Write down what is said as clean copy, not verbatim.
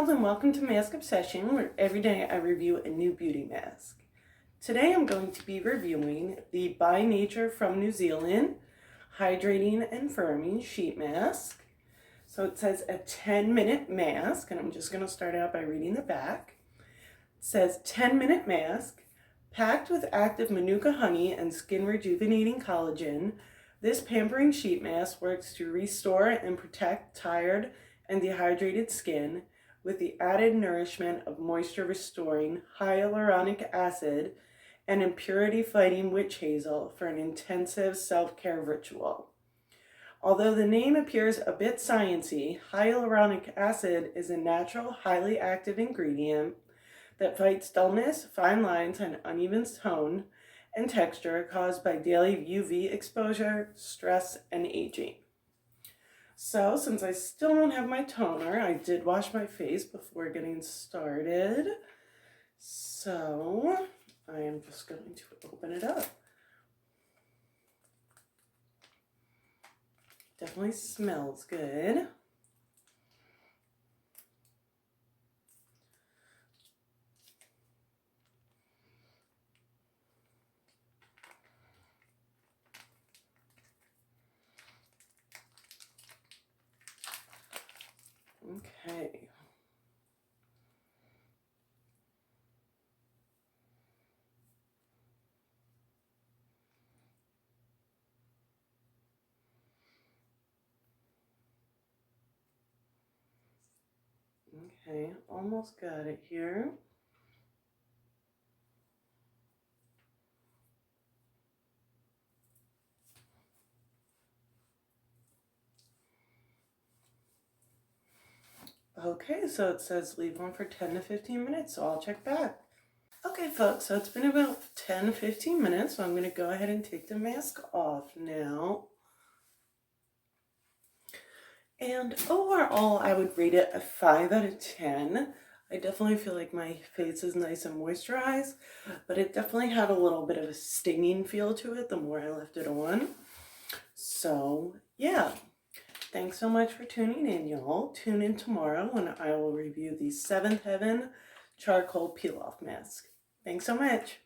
loves, and welcome to Mask Obsession, where every day I review a new beauty mask. Today I'm going to be reviewing the By Nature from New Zealand Hydrating and Firming Sheet Mask. So it says a 10-minute mask, and I'm just going to start out by reading the back. It says 10-minute mask, packed with active manuka honey and skin rejuvenating collagen. This pampering sheet mask works to restore and protect tired and dehydrated skin with the added nourishment of moisture restoring hyaluronic acid and impurity fighting witch hazel for an intensive self-care ritual. Although the name appears a bit sciencey, hyaluronic acid is a natural, highly active ingredient that fights dullness, fine lines, and uneven tone and texture caused by daily UV exposure, stress, and aging. So, since I still don't have my toner, I did wash my face before getting started. So, I am just going to open it up. Definitely smells good. Okay. Okay, almost got it here. Okay, so it says leave on for 10 to 15 minutes, so I'll check back. Okay, folks, so it's been about 10 to 15 minutes, so I'm going to go ahead and take the mask off now. And overall, I would rate it a 5 out of 10. I definitely feel like my face is nice and moisturized, but it definitely had a little bit of a stinging feel to it the more I left it on. So, yeah. Thanks so much for tuning in, y'all. Tune in tomorrow when I will review the Seventh Heaven Charcoal Peel-Off Mask. Thanks so much.